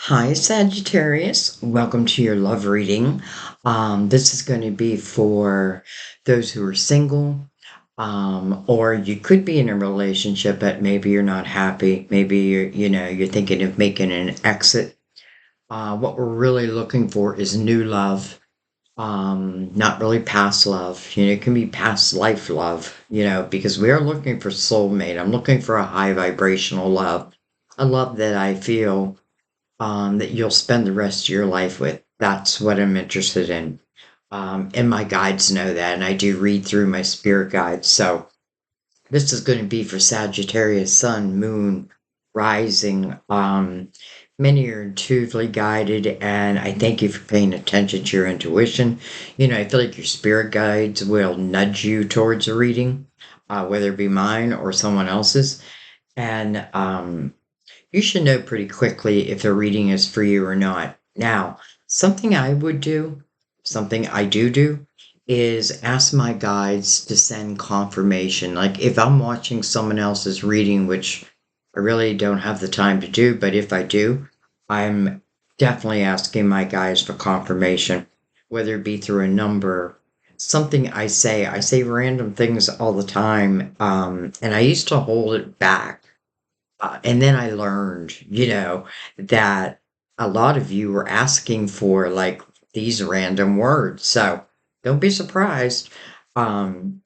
Hi, Sagittarius. Welcome to your love reading. This is going to be for those who are single, or you could be in a relationship, but maybe you're not happy. Maybe you're thinking of making an exit. What we're really looking for is new love, not really past love. It can be past life love, because we are looking for soulmate. I'm looking for a high vibrational love, a love that I feel that you'll spend the rest of your life with. That's what I'm interested in. And my guides know that, and I do read through my spirit guides. So this is going to be for Sagittarius, Sun, Moon, Rising. Many are intuitively guided, and I thank you for paying attention to your intuition. I feel like your spirit guides will nudge you towards a reading, whether it be mine or someone else's. And you should know pretty quickly if a reading is for you or not. Now, something I would do, something I do, is ask my guides to send confirmation. Like if I'm watching someone else's reading, which I really don't have the time to do, but if I do, I'm definitely asking my guides for confirmation, whether it be through a number, something I say. I say random things all the time, and I used to hold it back, and then I learned, that a lot of you were asking for like these random words. So don't be surprised. Um,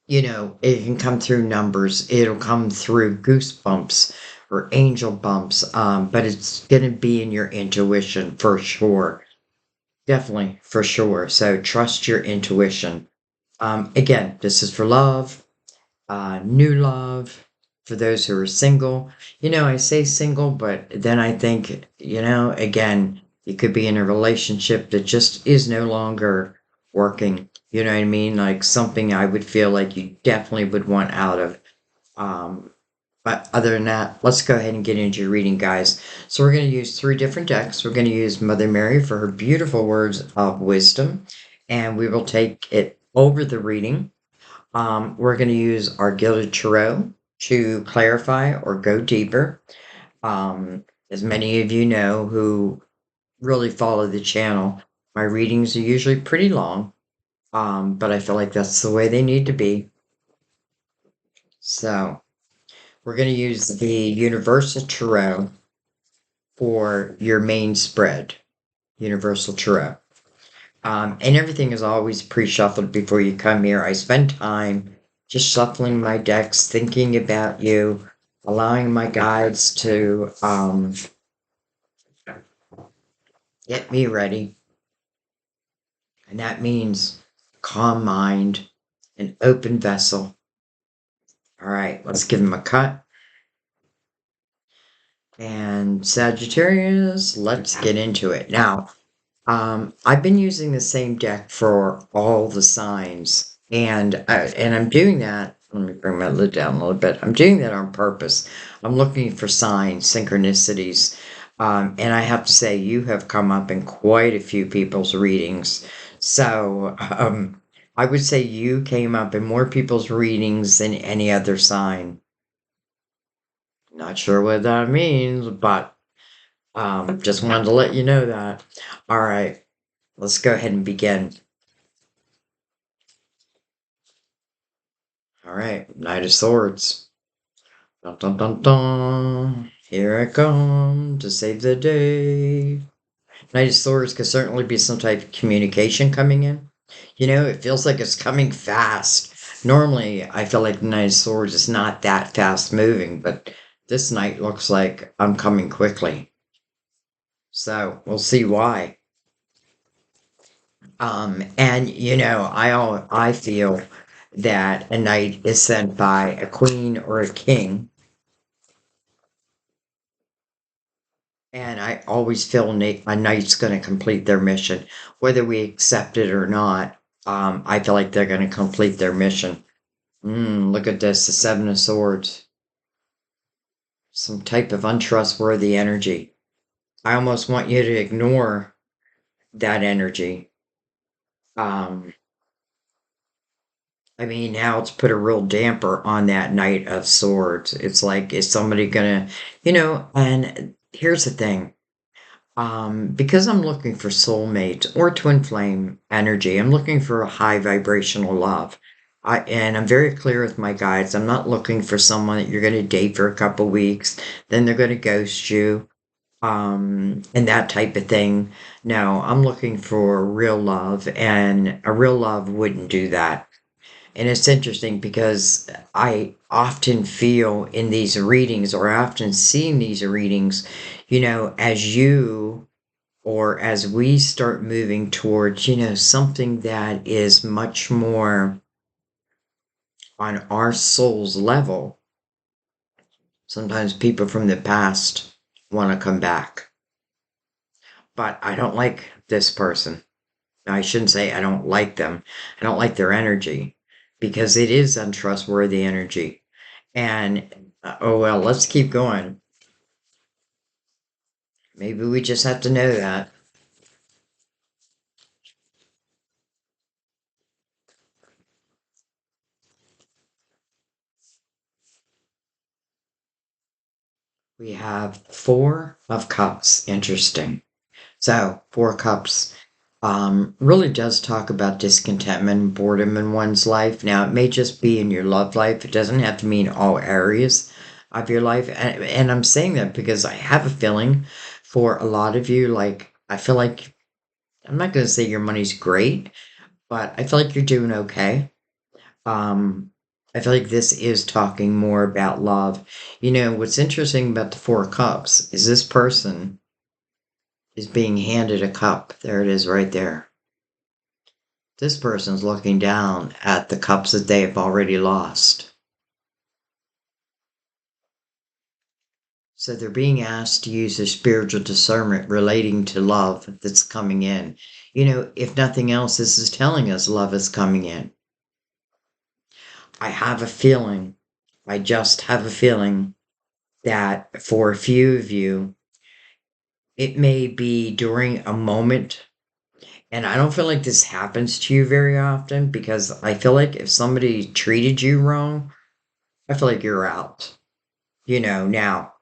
it can come through numbers, it'll come through goosebumps or angel bumps, but it's going to be in your intuition for sure. Definitely for sure. So trust your intuition. Again, this is for love, new love, for those who are single. I say single, but then I think, again, you could be in a relationship that just is no longer working. You know what I mean? Like something I would feel like you definitely would want out of. Um, but other than that, let's go ahead and get into your reading, guys. So we're going to use three different decks. We're going to use Mother Mary for her beautiful words of wisdom, and we will take it over the reading. We're going to use our Gilded Tarot to clarify or go deeper. As many of you know who really follow the channel, my readings are usually pretty long, but I feel like that's the way they need to be. So we're going to use the Universal Tarot for your main spread, Universal Tarot. And everything is always pre-shuffled before you come here. I spend time just shuffling my decks, thinking about you, allowing my guides to get me ready. And that means calm mind, an open vessel. All right, let's give them a cut. And Sagittarius, let's get into it. Now, I've been using the same deck for all the signs, and I'm doing that. Let me bring my lid down a little bit. I'm doing that on purpose. I'm looking for signs, synchronicities, and I have to say you have come up in quite a few people's readings. So I would say you came up in more people's readings than any other sign. Not sure what that means, but just wanted to let you know that. All right. Let's go ahead and begin. All right, Knight of Swords. Dun, dun, dun, dun. Here I come to save the day. Knight of Swords could certainly be some type of communication coming in. It feels like it's coming fast. Normally, I feel like the Knight of Swords is not that fast moving, but this night looks like I'm coming quickly. So we'll see why. And I feel that a knight is sent by a queen or a king, and I always feel a knight's going to complete their mission, whether we accept it or not. I feel like they're going to complete their mission. Look at this, the Seven of Swords. Some type of untrustworthy energy. I almost want you to ignore that energy. Um, I mean, now it's put a real damper on that Knight of Swords. It's like, is somebody gonna, and here's the thing. Because I'm looking for soulmate or twin flame energy, I'm looking for a high vibrational love. And I'm very clear with my guides. I'm not looking for someone that you're going to date for a couple weeks, then they're going to ghost you, and that type of thing. No, I'm looking for real love, and a real love wouldn't do that. And it's interesting because I often feel in these readings, or I often see in these readings, as you or as we start moving towards, something that is much more on our soul's level, sometimes people from the past want to come back. But I don't like this person. I shouldn't say I don't like them. I don't like their energy because it is untrustworthy energy. And oh well, let's keep going. Maybe we just have to know that. We have Four of Cups. Interesting. So, Four Cups really does talk about discontentment and boredom in one's life. Now, it may just be in your love life, it doesn't have to mean all areas of your life. And I'm saying that because I have a feeling for a lot of you, like, I feel like I'm not going to say your money's great, but I feel like you're doing okay. Um, I feel like this is talking more about love. What's interesting about the Four Cups is this person is being handed a cup. There it is right there. This person's looking down at the cups that they have already lost. So they're being asked to use their spiritual discernment relating to love that's coming in. If nothing else, this is telling us love is coming in. I have a feeling, I just have a feeling that for a few of you, it may be during a moment. And I don't feel like this happens to you very often because I feel like if somebody treated you wrong, I feel like you're out. Now,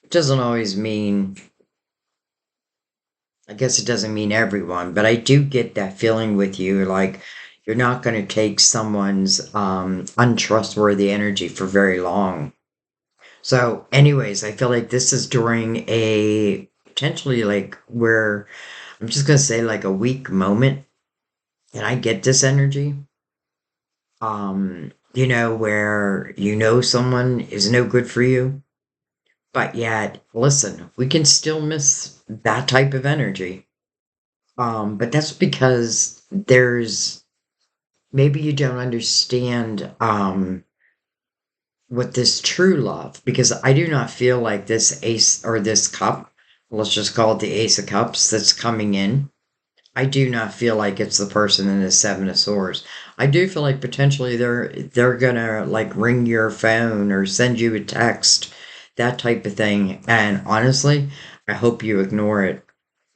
it doesn't always mean, I guess it doesn't mean everyone, but I do get that feeling with you. Like, you're not going to take someone's untrustworthy energy for very long. So, anyways, I feel like this is during a potentially like where I'm just going to say like a weak moment. And I get this energy. Where someone is no good for you, but yet, listen, we can still miss that type of energy. But that's because there's maybe you don't understand what this true love, because I do not feel like this ace or this cup, let's just call it the Ace of Cups that's coming in. I do not feel like it's the person in the Seven of Swords. I do feel like potentially they're gonna like ring your phone or send you a text, that type of thing. And honestly, I hope you ignore it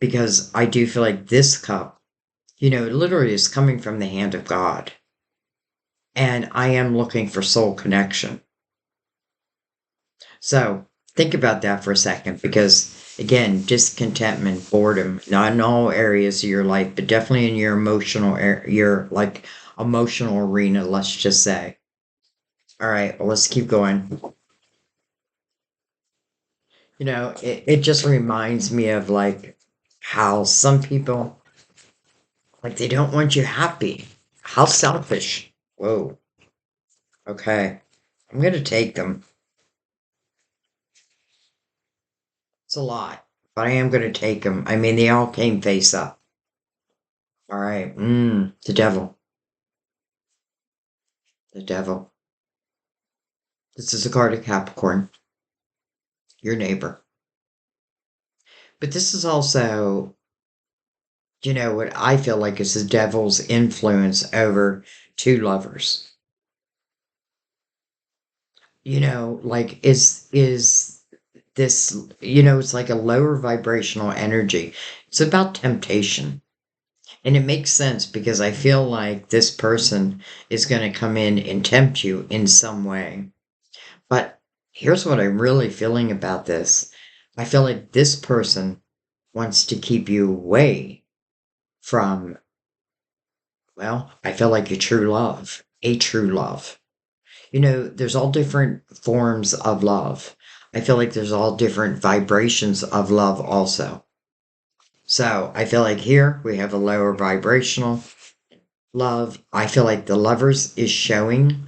because I do feel like this cup, literally is coming from the hand of God. And I am looking for soul connection. So think about that for a second because, again, discontentment, boredom, not in all areas of your life, but definitely in your your like emotional arena, let's just say. All right, well, let's keep going. It just reminds me of like how some people, like, they don't want you happy. How selfish. Whoa. Okay. I'm going to take them. It's a lot, but I am going to take them. I mean, they all came face up. All right. The devil. The devil. This is a card of Capricorn, your neighbor. But this is also, what I feel like is the devil's influence over two lovers. Like is this, it's like a lower vibrational energy. It's about temptation. And it makes sense because I feel like this person is going to come in and tempt you in some way. But here's what I'm really feeling about this. I feel like this person wants to keep you away from, well, I feel like a true love. There's all different forms of love. I feel like there's all different vibrations of love also. So I feel like here we have a lower vibrational love. I feel like the lovers is showing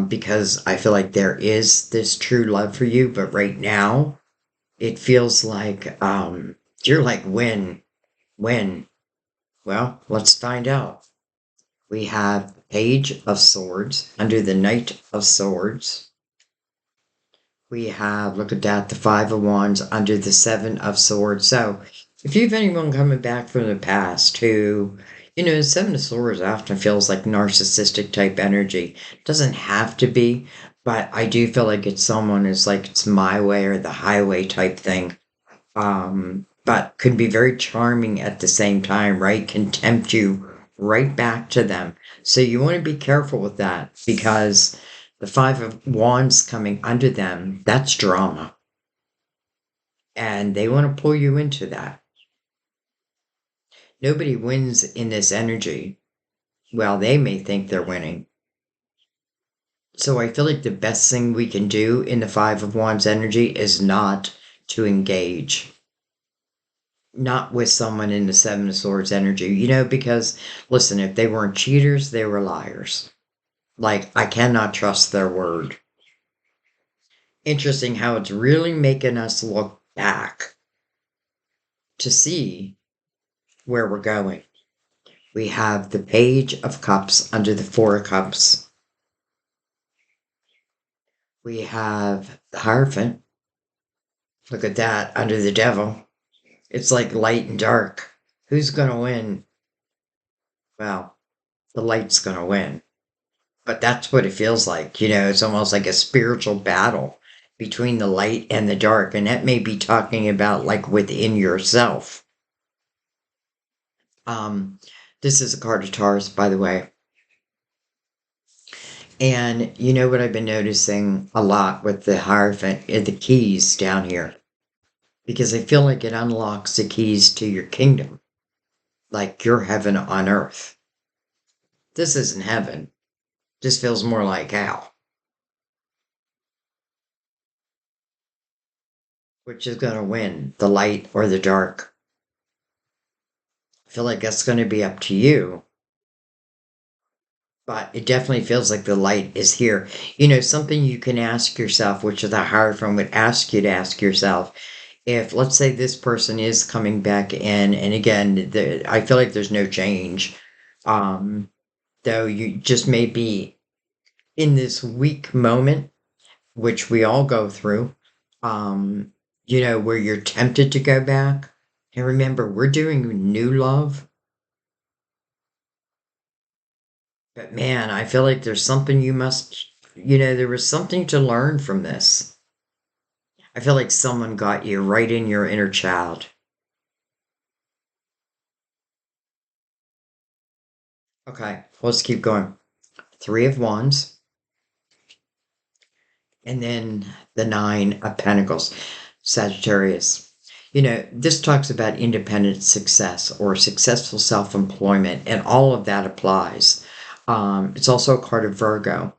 because I feel like there is this true love for you, but right now it feels like you're like, when? Well, let's find out. We have Page of Swords under the Knight of Swords. We have, look at that, the Five of Wands under the Seven of Swords. So, if you've anyone coming back from the past who, Seven of Swords often feels like narcissistic type energy. Doesn't have to be, but I do feel like it's someone who's like, it's my way or the highway type thing. But could be very charming at the same time, right? Can tempt you right back to them. So you want to be careful with that because the Five of Wands coming under them, that's drama. And they want to pull you into that. Nobody wins in this energy. Well, they may think they're winning. So I feel like the best thing we can do in the Five of Wands energy is not to engage. Not with someone in the Seven of Swords energy, because listen, if they weren't cheaters, they were liars. Like, I cannot trust their word. Interesting how it's really making us look back to see where we're going. We have the Page of Cups under the Four of Cups. We have the Hierophant. Look at that, under the Devil. It's like light and dark. Who's going to win? Well, the light's going to win. But that's what it feels like. It's almost like a spiritual battle between the light and the dark. And that may be talking about like within yourself. This is a card of Taurus, by the way. And you know what I've been noticing a lot with the Hierophant, the keys down here. Because I feel like it unlocks the keys to your kingdom. Like your heaven on earth. This isn't heaven. This feels more like hell. Which is going to win, the light or the dark? I feel like that's going to be up to you. But it definitely feels like the light is here. Something you can ask yourself, which the Hierophant would ask you to ask yourself, if, let's say, this person is coming back in, and again, I feel like there's no change, though you just may be in this weak moment, which we all go through, where you're tempted to go back. And remember, we're doing new love. But man, I feel like there's something there was something to learn from this. I feel like someone got you right in your inner child. Okay, let's keep going. Three of Wands. And then the Nine of Pentacles. Sagittarius. This talks about independent success or successful self-employment, and all of that applies. It's also a card of Virgo.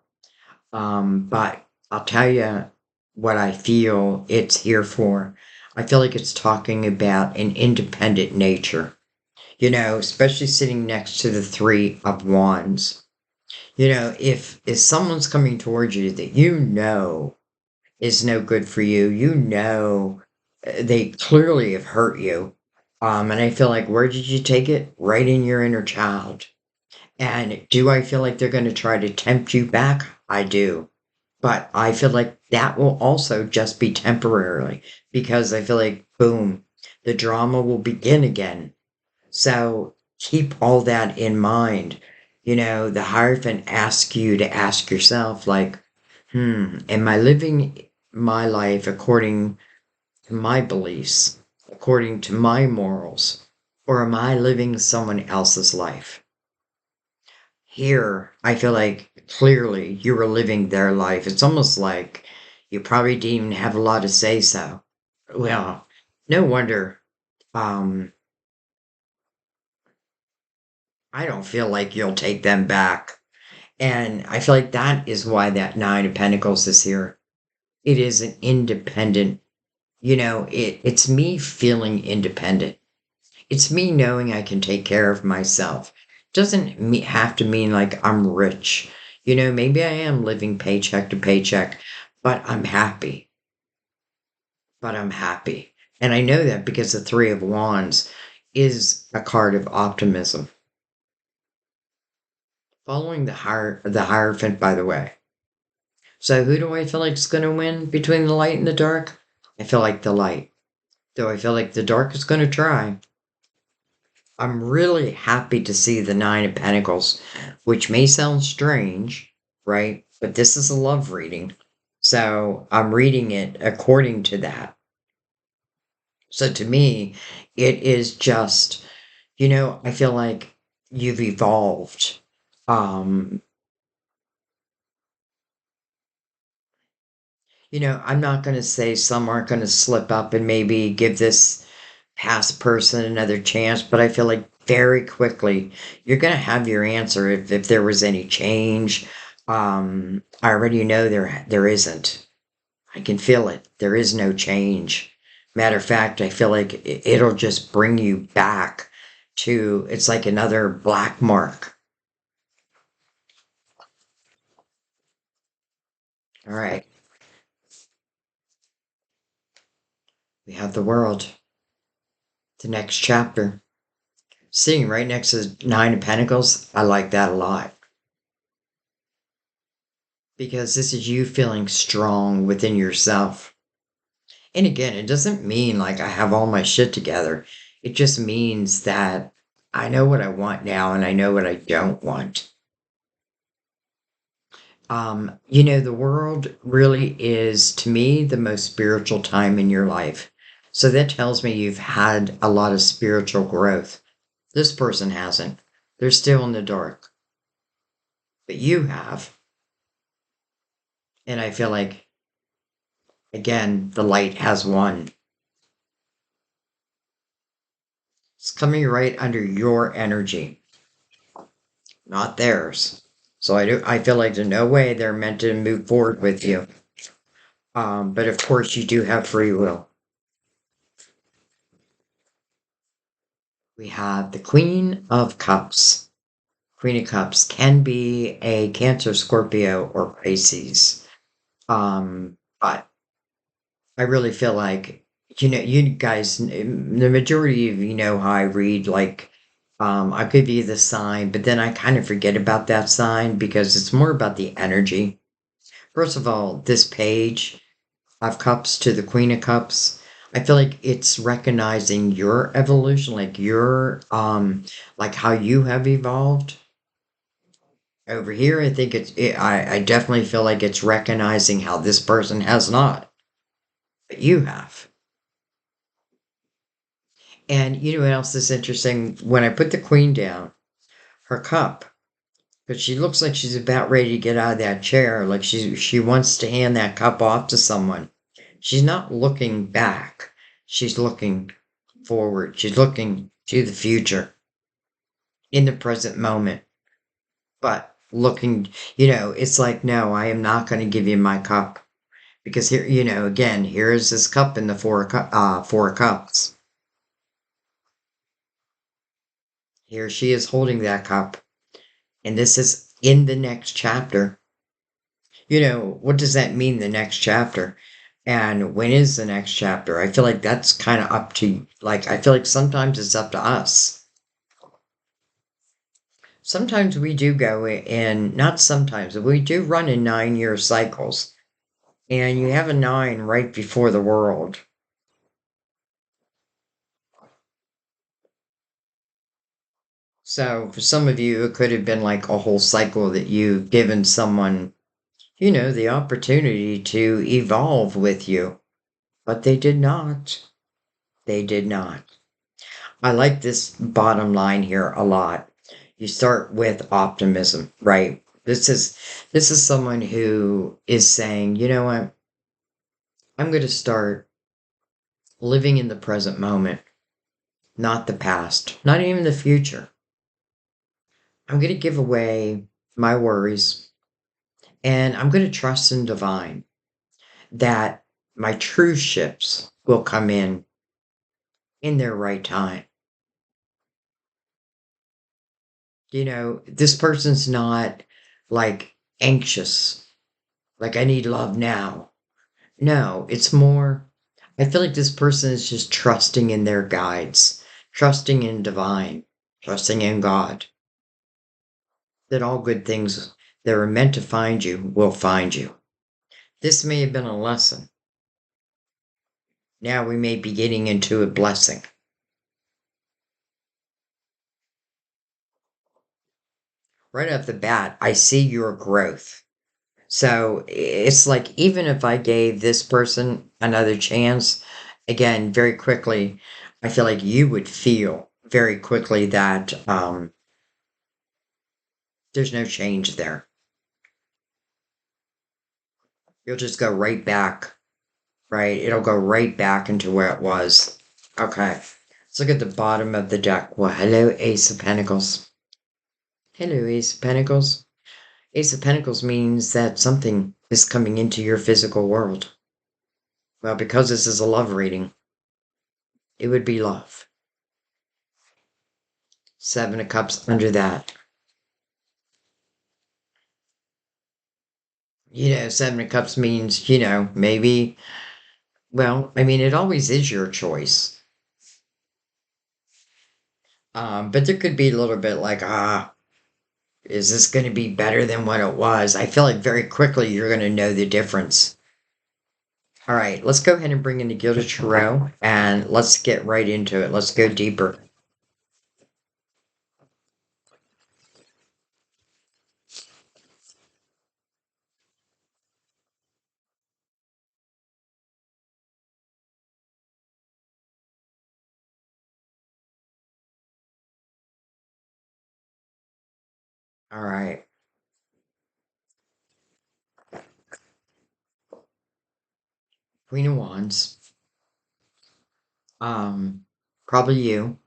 But I'll tell you what I feel it's here for. I feel like it's talking about an independent nature, especially sitting next to the Three of Wands. If someone's coming towards you that is no good for you, they clearly have hurt you. And I feel like, where did you take it? Right in your inner child. And do I feel like they're going to try to tempt you back? I do. But I feel like that will also just be temporarily because I feel like, boom, the drama will begin again. So keep all that in mind. The Hierophant asks you to ask yourself, like, am I living my life according to my beliefs, according to my morals, or am I living someone else's life? Here, I feel like clearly you were living their life. It's almost like you probably didn't even have a lot to say so. Well, no wonder. Um, I don't feel like you'll take them back. And I feel like that is why that Nine of Pentacles is here. It is an independent, it's me feeling independent. It's me knowing I can take care of myself. Doesn't have to mean like I'm rich. Maybe I am living paycheck to paycheck, but I'm happy. But I'm happy. And I know that because the Three of Wands is a card of optimism. Following the Hierophant, by the way. So who do I feel like is going to win between the light and the dark? I feel like the light. Though I feel like the dark is going to try. I'm really happy to see the Nine of Pentacles, which may sound strange, right? But this is a love reading. So I'm reading it according to that. So to me, it is just, I feel like you've evolved. Um, I'm not going to say some aren't going to slip up and maybe give this past person another chance, but I feel like very quickly you're going to have your answer if there was any change. I already know there isn't. I can feel it. There is no change. Matter of fact, I feel like it'll just bring you back to it's like another black mark. All right, we have the world, the next chapter. Sitting right next to Nine of Pentacles, I like that a lot. Because this is you feeling strong within yourself. And again, it doesn't mean like I have all my shit together. It just means that I know what I want now and I know what I don't want. The world really is, to me, the most spiritual time in your life. So that tells me you've had a lot of spiritual growth. This person hasn't. They're still in the dark. But you have. And I feel like, again, the light has won. It's coming right under your energy, not theirs. So I feel like there's no way they're meant to move forward with you. But of course you do have free will. We have the Queen of Cups. Queen of Cups can be a Cancer, Scorpio, or Pisces. But I really feel like, you guys, the majority of you know how I read, like, I give you the sign, but then I kind of forget about that sign because it's more about the energy. First of all, this page of cups to the Queen of Cups, I feel like it's recognizing your evolution, like like how you have evolved. Over here, I think I definitely feel like it's recognizing how this person has not, but you have. And you know what else is interesting? When I put the queen down, her cup, because she looks like she's about ready to get out of that chair, like she wants to hand that cup off to someone. She's not looking back. She's looking forward. She's looking to the future in the present moment. But looking, it's like, no, I am not going to give you my cup. Because here, again, here is this cup in the four cups. Here she is holding that cup. And this is in the next chapter. What does that mean, the next chapter? And when is the next chapter? I feel like that's kind of up to, like, I feel like sometimes it's up to us. Sometimes we do go in, not sometimes, we do run in 9-year cycles. And you have a nine right before the world. So for some of you, it could have been like a whole cycle that you've given someone, the opportunity to evolve with you. But they did not. They did not. I like this bottom line here a lot. You start with optimism, right? This is someone who is saying, you know what? I'm going to start living in the present moment. not the past, not even the future. I'm going to give away my worries and I'm going to trust in divine that my true ships will come in their right time. This person's not like anxious, like I need love now. No, it's more, I feel like this person is just trusting in their guides, trusting in divine, trusting in God, that all good things that are meant to find you will find you. This may have been a lesson. Now we may be getting into a blessing. Right off the bat, I see your growth. So it's like, even if I gave this person another chance, again, very quickly, I feel like you would feel very quickly that there's no change there. You'll just go right back, right? It'll go right back into where it was. Okay. Let's look at the bottom of the deck. Well, hello, Ace of Pentacles. Hello, Ace of Pentacles. Ace of Pentacles means that something is coming into your physical world. Well, because this is a love reading, it would be love. Seven of Cups under that. Seven of Cups means, maybe, well, I mean, it always is your choice. But there could be a little bit like, is this going to be better than what it was? I feel like very quickly you're going to know the difference. All right, let's go ahead and bring in the Gilded Tarot and let's get right into it. Let's go deeper. All right. Queen of Wands. Um, Probably you.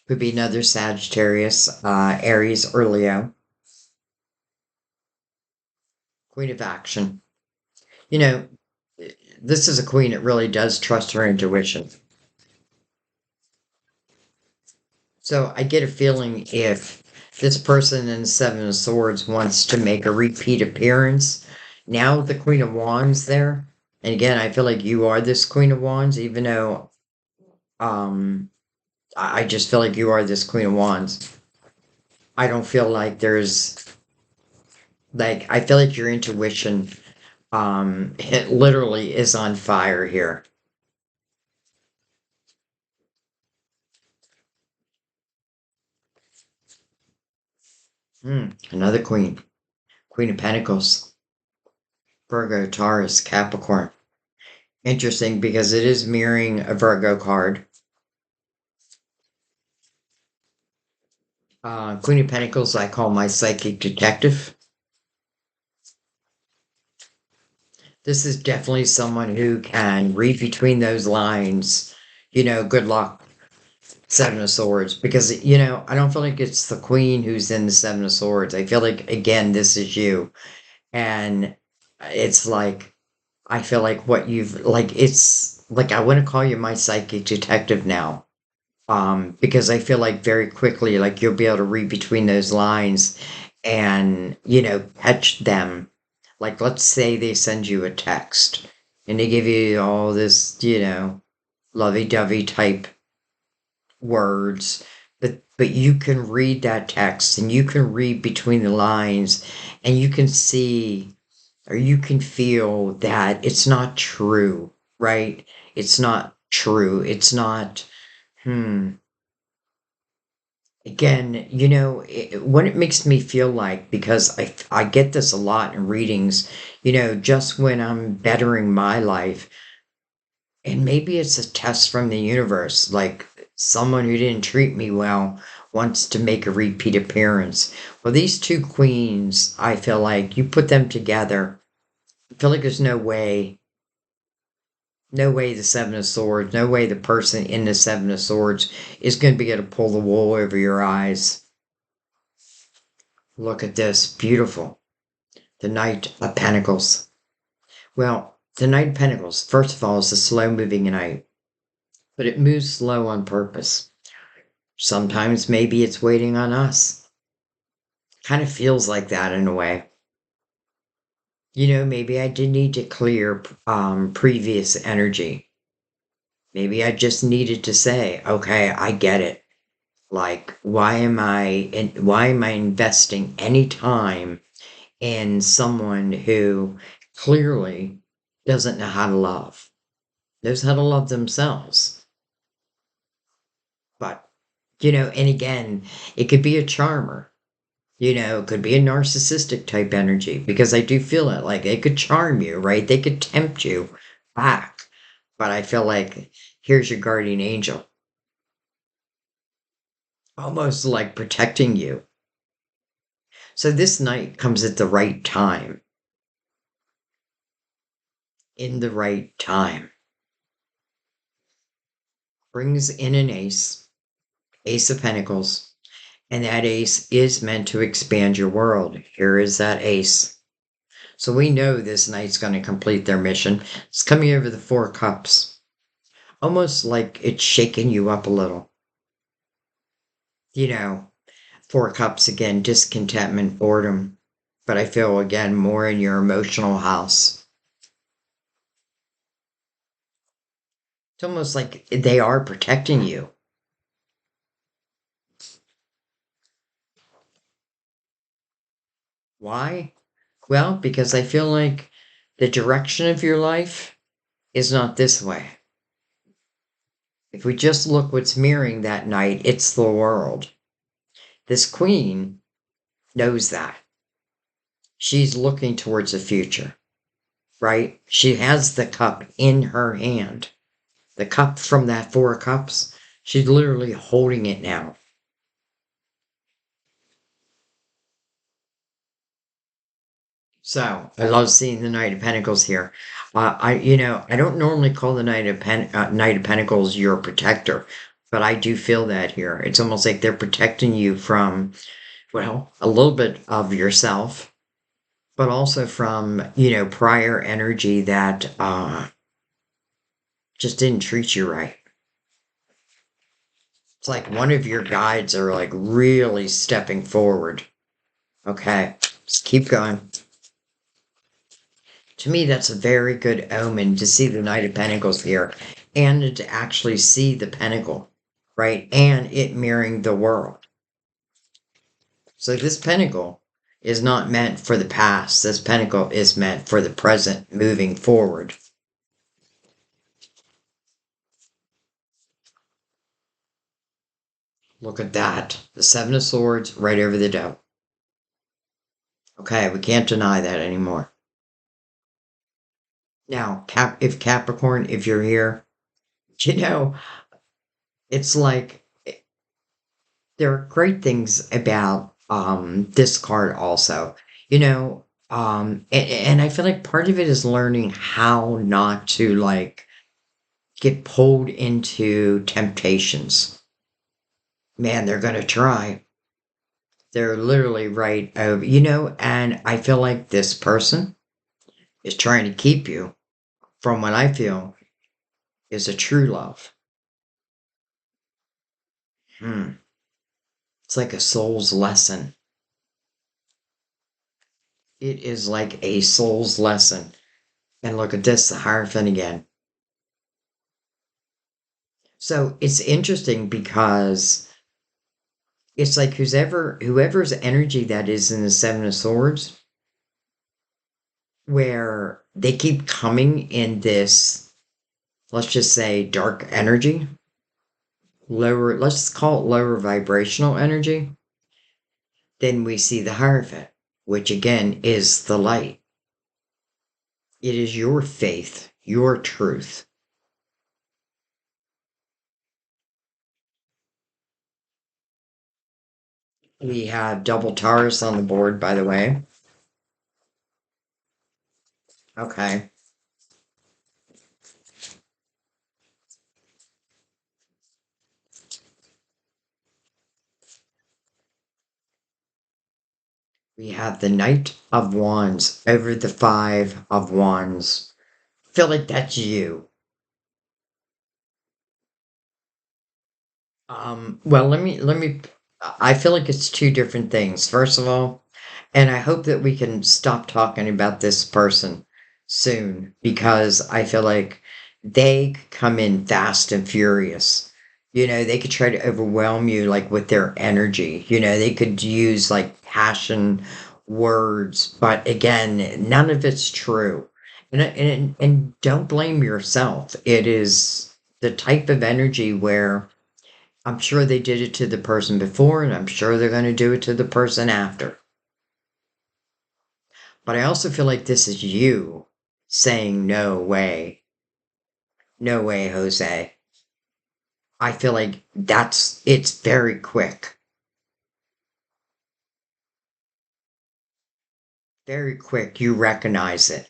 Could be another Sagittarius, Aries, or Leo. Queen of Action. You know, this is a queen that really does trust her intuition. So I get a feeling if this person in the Seven of Swords wants to make a repeat appearance, now the Queen of Wands there, and again, I feel like you are this Queen of Wands, even though um, I just feel like you are this Queen of Wands. I don't feel like there's like I feel like your intuition, it literally is on fire here. Another Queen, Queen of Pentacles, Virgo, Taurus, Capricorn. Interesting because it is mirroring a Virgo card. Queen of Pentacles, I call my psychic detective. This is definitely someone who can read between those lines. Good luck, Seven of Swords. Because, I don't feel like it's the Queen who's in the Seven of Swords. I feel like, again, this is you. And it's like, I feel like it's like, I want to call you my psychic detective now. Because I feel like very quickly, like you'll be able to read between those lines and, catch them. Like, let's say they send you a text and they give you all this, lovey-dovey type words, but you can read that text and you can read between the lines and you can see or you can feel that it's not true, right? It's not true. It's not, hmm. Again, what it makes me feel like, because I get this a lot in readings, just when I'm bettering my life, and maybe it's a test from the universe, like someone who didn't treat me well wants to make a repeat appearance. Well, these two queens, I feel like you put them together, I feel like there's no way No way the Seven of Swords, no way the person in the Seven of Swords is going to be able to pull the wool over your eyes. Look at this. Beautiful. The Knight of Pentacles. Well, the Knight of Pentacles, first of all, is a slow moving knight, but it moves slow on purpose. Sometimes maybe it's waiting on us. Kind of feels like that in a way. Maybe I did need to clear previous energy. Maybe I just needed to say, okay, I get it. Like, why am I investing any time in someone who clearly doesn't know how to love, knows how to love themselves? But, and again, it could be a charmer. It could be a narcissistic type energy because I do feel it. Like they could charm you, right? They could tempt you back. But I feel like here's your guardian angel, almost like protecting you. So this night comes at the right time, in the right time. Brings in an ace, Ace of Pentacles, and that ace is meant to expand your world. Here is that ace. So we know this night's going to complete their mission. It's coming over the Four Cups. Almost like it's shaking you up a little. Four Cups again, discontentment, boredom. But I feel again more in your emotional house. It's almost like they are protecting you. Why? Well, because I feel like the direction of your life is not this way. If we just look what's mirroring that night, it's the world. This queen knows that. She's looking towards the future, right? She has the cup in her hand. The cup from that Four Cups. She's literally holding it now. So I love seeing the Knight of Pentacles here. I don't normally call the Knight of Pentacles your protector, but I do feel that here. It's almost like they're protecting you from, well, a little bit of yourself, but also from, prior energy that just didn't treat you right. It's like one of your guides are like really stepping forward. Okay, just keep going. To me, that's a very good omen to see the Knight of Pentacles here and to actually see the pentacle, right? And it mirroring the world. So this pentacle is not meant for the past. This pentacle is meant for the present, moving forward. Look at that. The Seven of Swords right over the doe. Okay, we can't deny that anymore. Now, if Capricorn, if you're here, you know, it's like there are great things about this card also. And I feel like part of it is learning how not to like get pulled into temptations. Man, they're gonna try. They're literally right over, and I feel like this person is trying to keep you from what I feel is a true love. Hmm. It's like a soul's lesson. It is like a soul's lesson. And look at this, the Hierophant again. So it's interesting because it's like whoever's energy that is in the Seven of Swords, where they keep coming in this, let's just say, dark energy, lower, let's call it lower vibrational energy. Then we see the Hierophant, which again is the light. It is your faith, your truth. We have double Taurus on the board, by the way. Okay. We have the Knight of Wands over the Five of Wands. I feel like that's you. Well, I feel like it's two different things. First of all, and I hope that we can stop talking about this person soon because I feel like they could come in fast and furious. They could try to overwhelm you like with their energy. They could use like passion words, but again, none of it's true. And don't blame yourself. It is the type of energy where I'm sure they did it to the person before, and I'm sure they're going to do it to the person after. But I also feel like this is you saying, no way, no way, Jose. I feel like it's very quick, very quick. You recognize it.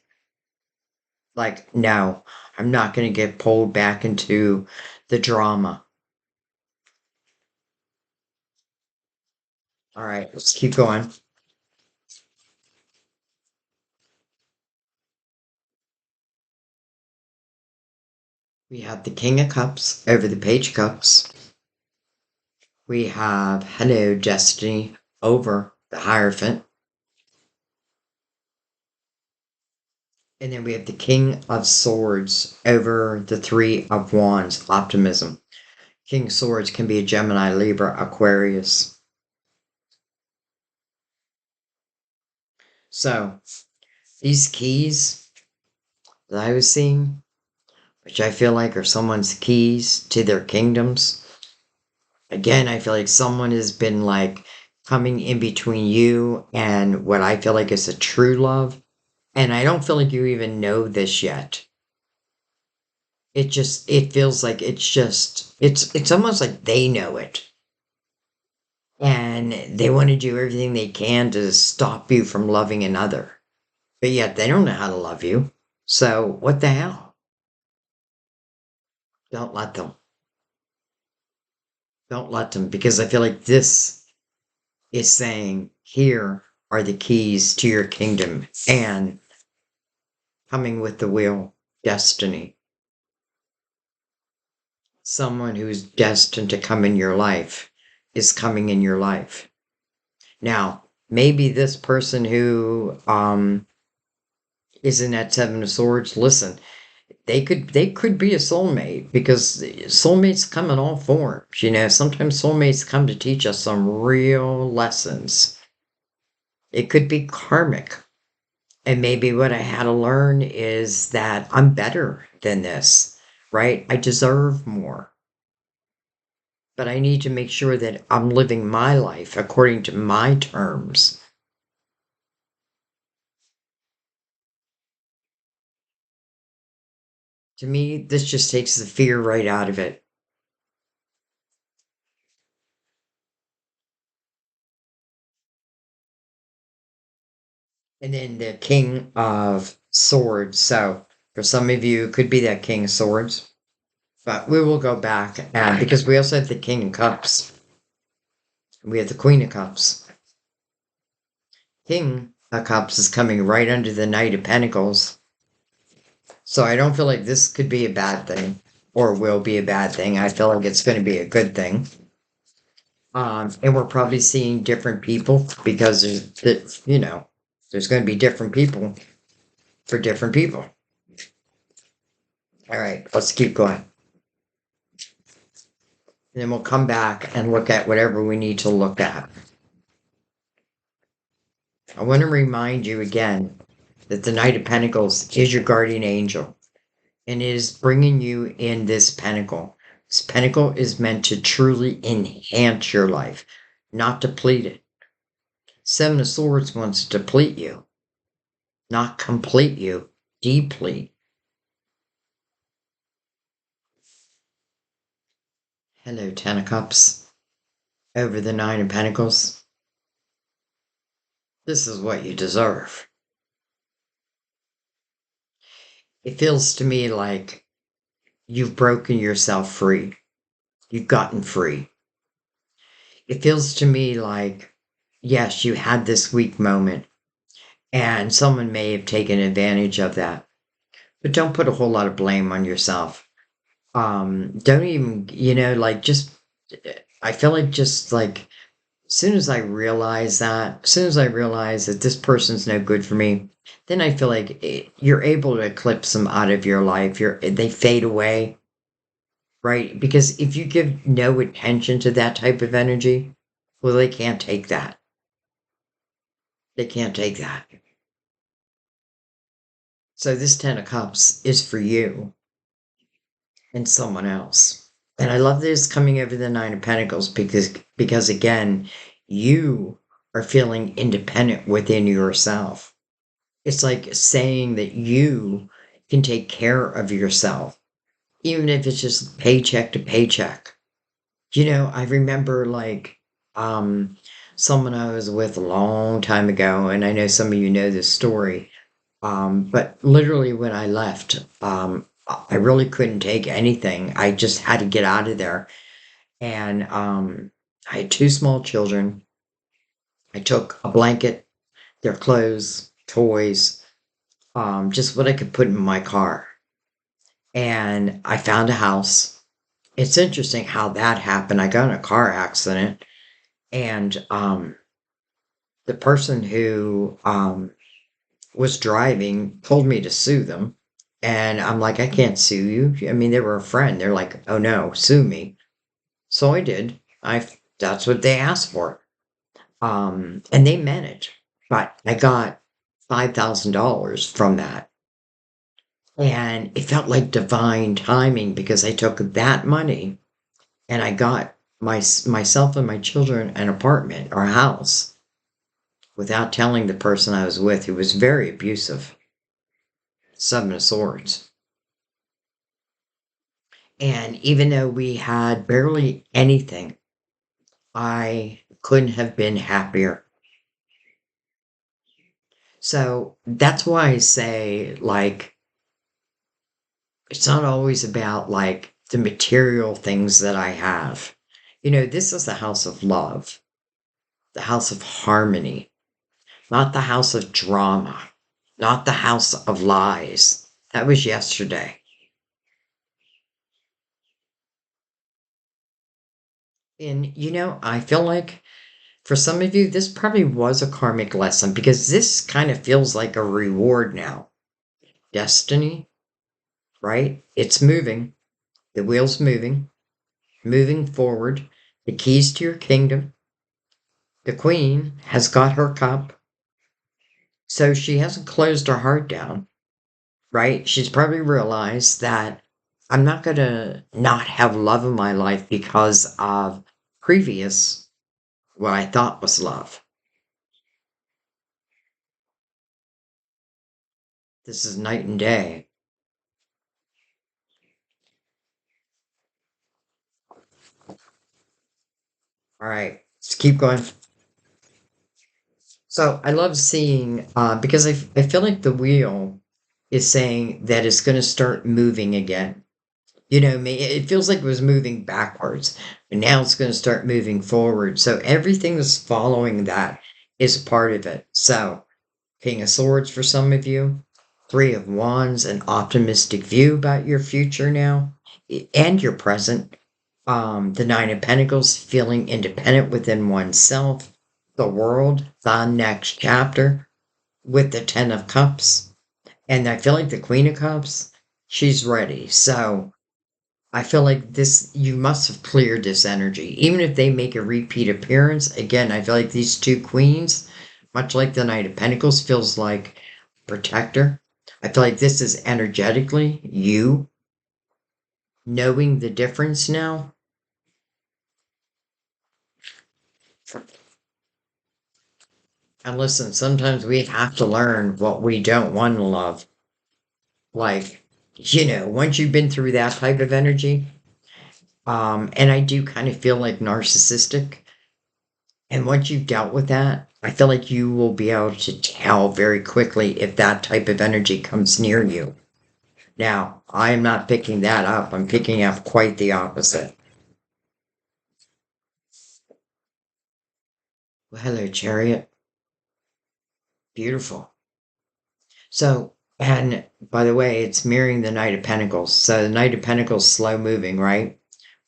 Like, no, I'm not going to get pulled back into the drama. All right, let's keep going. We have the King of Cups over the Page of Cups. We have Hello Destiny over the Hierophant. And then we have the King of Swords over the Three of Wands, optimism. King of Swords can be a Gemini, Libra, Aquarius. So these keys that I was seeing, which I feel like are someone's keys to their kingdoms. Again, I feel like someone has been like coming in between you and what I feel like is a true love. And I don't feel like you even know this yet. It feels like it's almost like they know it. And they want to do everything they can to stop you from loving another. But yet they don't know how to love you. So what the hell? Don't let them. Don't let them because I feel like this is saying here are the keys to your kingdom and coming with the wheel, destiny. Someone who's destined to come in your life is coming in your life. Now, maybe this person who is in that Seven of Swords, listen, they could be a soulmate because soulmates come in all forms. Sometimes soulmates come to teach us some real lessons. It could be karmic. And maybe what I had to learn is that I'm better than this, right? I deserve more. But I need to make sure that I'm living my life according to my terms. To me, this just takes the fear right out of it. And then the King of Swords. So for some of you, it could be that King of Swords. But we will go back and because we also have the King of Cups. We have the Queen of Cups. King of Cups is coming right under the Knight of Pentacles. So I don't feel like this could be a bad thing or will be a bad thing. I feel like it's going to be a good thing. And we're probably seeing different people because there's going to be different people for different people. All right, let's keep going. And then we'll come back and look at whatever we need to look at. I want to remind you again that the Knight of Pentacles is your guardian angel and it is bringing you in this pentacle. This pentacle is meant to truly enhance your life, not deplete it. Seven of Swords wants to deplete you, not complete you, deplete. Hello, Ten of Cups. Over the Nine of Pentacles. This is what you deserve. It feels to me like you've broken yourself free. You've gotten free. It feels to me like yes, you had this weak moment and someone may have taken advantage of that. But don't put a whole lot of blame on yourself. Don't even, like just, I feel like just like, as soon as I realize that this person's no good for me, then I feel like you're able to eclipse them out of your life. They fade away, right? Because if you give no attention to that type of energy, well, they can't take that. They can't take that. So this 10 of Cups is for you and someone else. And I love this coming over the Nine of Pentacles because again, you are feeling independent within yourself. It's like saying that you can take care of yourself, even if it's just paycheck to paycheck. I remember like someone I was with a long time ago, and I know some of you know this story. But literally when I left, I really couldn't take anything. I just had to get out of there. And I had two small children. I took a blanket, their clothes, toys, just what I could put in my car. And I found a house. It's interesting how that happened. I got in a car accident, and the person who was driving told me to sue them. And I'm like, I can't sue you. I mean, they were a friend. They're like, oh no, sue me. So I did. That's what they asked for. And they meant it. But I got $5,000 from that. And it felt like divine timing because I took that money and I got myself and my children an apartment or a house without telling the person I was with, who was very abusive. Seven of Swords. And even though we had barely anything, I couldn't have been happier. So that's why I say, like, it's not always about like the material things that I have. This is the house of love, the house of harmony, not the house of drama, not the house of lies. That was yesterday. And, I feel like for some of you, this probably was a karmic lesson because this kind of feels like a reward now. Destiny, right? It's moving. The wheel's moving forward. The keys to your kingdom. The queen has got her cup. So she hasn't closed her heart down, right? She's probably realized that I'm not going to not have love in my life because of previous what I thought was love. This is night and day. All right, let's keep going. So I love seeing, because I feel like the wheel is saying that it's going to start moving again. It feels like it was moving backwards, and now it's going to start moving forward. So everything that's following that is part of it. So King of Swords for some of you, Three of Wands, an optimistic view about your future now and your present. The Nine of Pentacles, feeling independent within oneself. The World, the next chapter with the Ten of Cups. And I feel like the Queen of Cups, she's ready. So I feel like you must have cleared this energy. Even if they make a repeat appearance, again, I feel like these two queens, much like the Knight of Pentacles, feels like protector. I feel like this is energetically you knowing the difference now. And listen, sometimes we have to learn what we don't want to love. Like, once you've been through that type of energy, and I do kind of feel like narcissistic. And once you've dealt with that, I feel like you will be able to tell very quickly if that type of energy comes near you. Now, I am not picking that up. I'm picking up quite the opposite. Well, hello, Chariot. Beautiful. So, and by the way, it's mirroring the Knight of Pentacles. So the Knight of Pentacles, slow moving, right?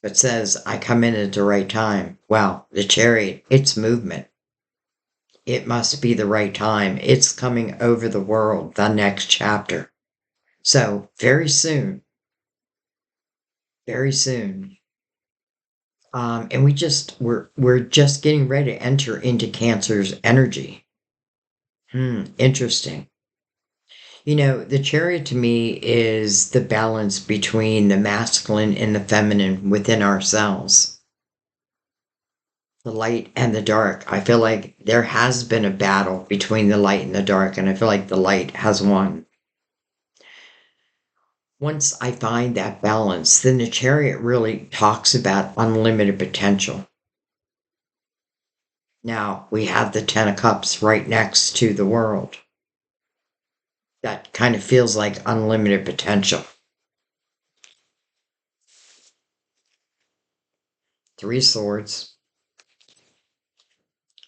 But says, I come in at the right time. Well, the Chariot, it's movement. It must be the right time. It's coming over the world, the next chapter. So very soon, very soon. And we're just getting ready to enter into Cancer's energy. Interesting. You know, the Chariot to me is the balance between the masculine and the feminine within ourselves, the light and the dark. I feel like there has been a battle between the light and the dark, and I feel like the light has won. Once I find that balance, then the Chariot really talks about unlimited potential. Now, we have the Ten of Cups right next to the world. That kind of feels like unlimited potential. Three Swords,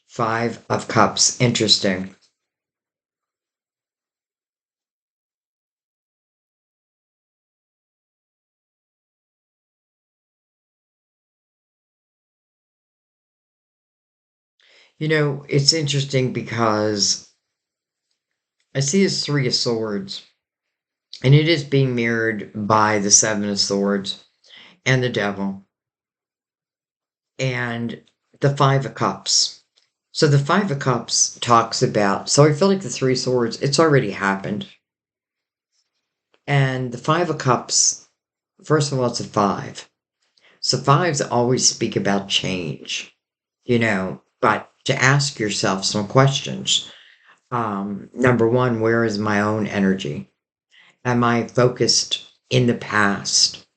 Five of Cups. Interesting. You know, it's interesting because I see this Three of Swords, and it is being mirrored by the Seven of Swords and the Devil and the Five of Cups. So the Five of Cups talks about, so I feel like the Three Swords, it's already happened. And the Five of Cups, first of all, it's a five. So fives always speak about change, you know, but to ask yourself some questions. Number one, where is my own energy? Am I focused in the past?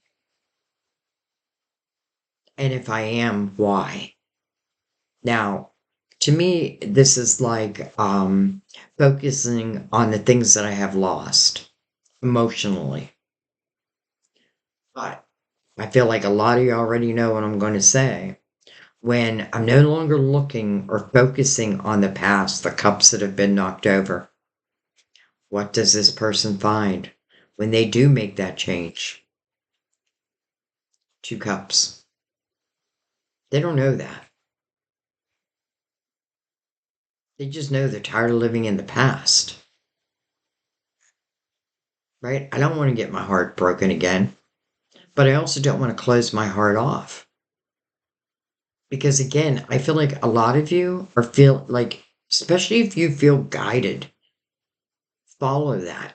And if I am, why? Now, to me, this is like focusing on the things that I have lost emotionally. But I feel like a lot of you already know what I'm going to say. When I'm no longer looking or focusing on the past, the cups that have been knocked over, what does this person find when they do make that change? Two cups. They don't know that. They just know they're tired of living in the past, right? I don't want to get my heart broken again, but I also don't want to close my heart off. Because again, I feel like a lot of you are feel like, especially if you feel guided, follow that.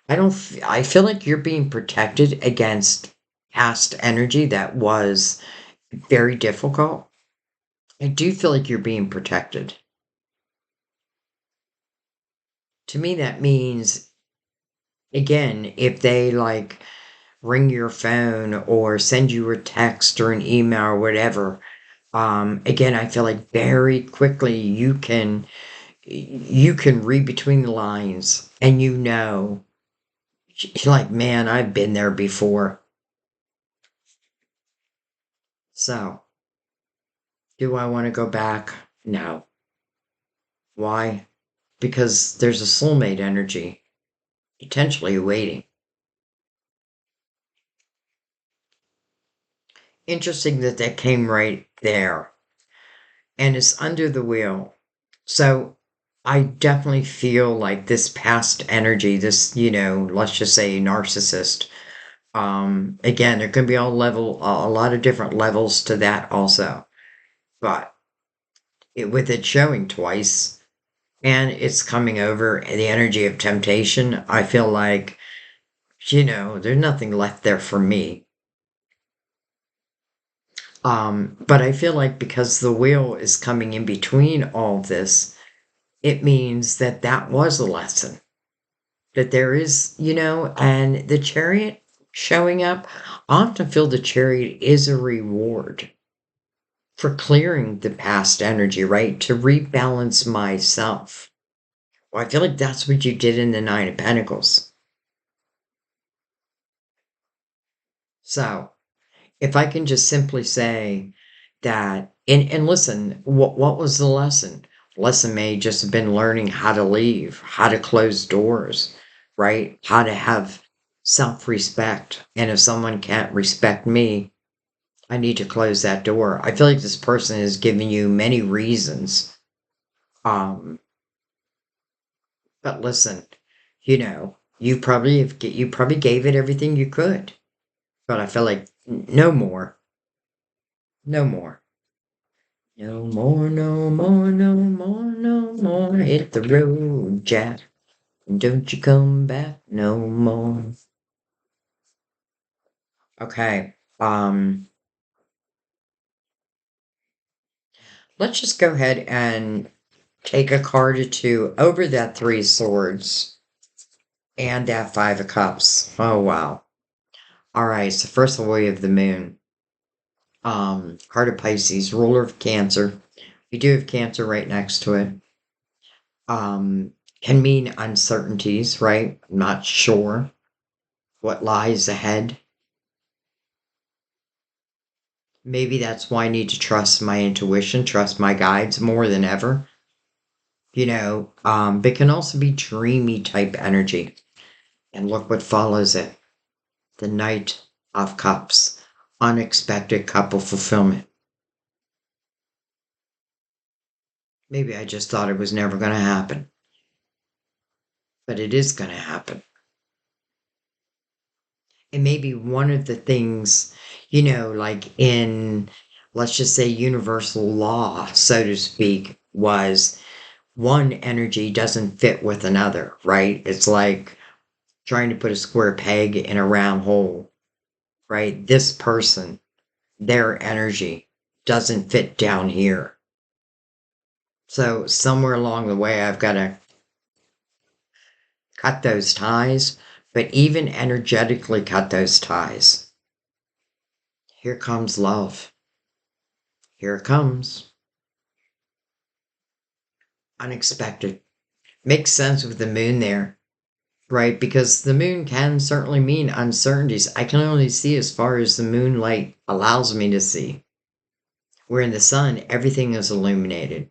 I feel like you're being protected against past energy that was very difficult. I do feel like you're being protected. To me, that means, again, if they like ring your phone or send you a text or an email or whatever, again, I feel like very quickly you can read between the lines and you know, you're like, man, I've been there before. So, do I want to go back? No. Why? Because there's a soulmate energy potentially waiting. Interesting that that came right there. And it's under the wheel. So I definitely feel like this past energy, this, let's just say narcissist. Again, there can be a lot of different levels to that also. But with it showing twice and it's coming over the energy of temptation, I feel like, there's nothing left there for me. But I feel like because the wheel is coming in between all this, it means that that was a lesson. That there is, and the chariot showing up, I often feel the chariot is a reward for clearing the past energy, right? To rebalance myself. Well, I feel like that's what you did in the Nine of Pentacles. So, if I can just simply say that And listen, what was the lesson? Lesson may just have been learning how to leave, how to close doors, right? How to have self-respect. And if someone can't respect me, I need to close that door. I feel like this person is giving you many reasons. Um, but listen, you probably gave it everything you could. But I feel like no more, no more. No more, no more, no more, no more. Hit the road, Jack. Don't you come back no more. Okay. Let's just go ahead and take a card or two over that three of swords and that five of cups. Oh wow. All right, so first of all we have the moon. Card of Pisces, ruler of Cancer. You do have Cancer right next to it. Um, can mean uncertainties, right? I'm not sure what lies ahead. Maybe that's why I need to trust my intuition, trust my guides more than ever. But can also be dreamy type energy. And look what follows it. The Knight of Cups. Unexpected couple fulfillment. Maybe I just thought it was never going to happen. But it is going to happen. And maybe one of the things, like in, let's just say, universal law, so to speak, was one energy doesn't fit with another, right? It's like trying to put a square peg in a round hole, right? This person, their energy doesn't fit down here. So somewhere along the way, I've got to cut those ties, but even energetically cut those ties. Here comes love. Here it comes. Unexpected. Makes sense with the moon there, right? Because the moon can certainly mean uncertainties. I can only see as far as the moonlight allows me to see. Where in the sun, everything is illuminated.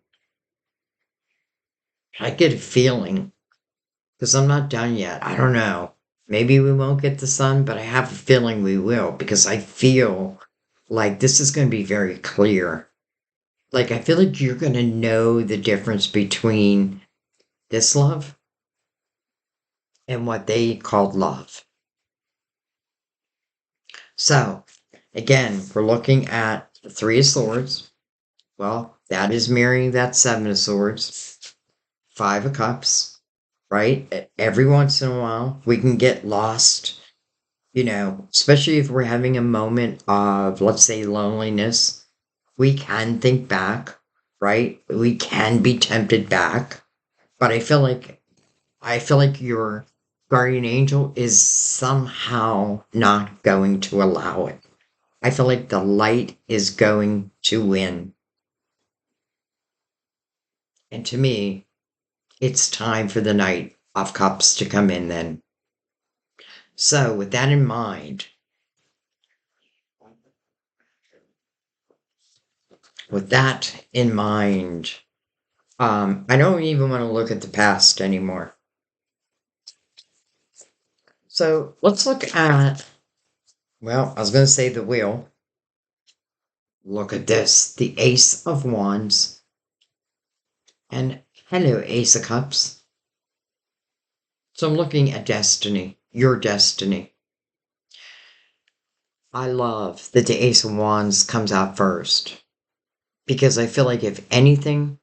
I get a feeling, because I'm not done yet. I don't know. Maybe we won't get the sun, but I have a feeling we will, because I feel like this is going to be very clear. Like, I feel like you're going to know the difference between this love and what they called love. So, again, we're looking at the Three of Swords. Well, that is mirroring that Seven of Swords. Five of Cups, right? Every once in a while, we can get lost, especially if we're having a moment of, let's say, loneliness. We can think back, right? We can be tempted back. But I feel like your guardian angel is somehow not going to allow it. I feel like the light is going to win. And to me, it's time for the Knight of Cups to come in then. So, with that in mind, I don't even want to look at the past anymore. So, let's look at, well, I was going to say the wheel. Look at this, the Ace of Wands. And hello, Ace of Cups. So I'm looking at destiny, your destiny. I love that the Ace of Wands comes out first because I feel like if anything,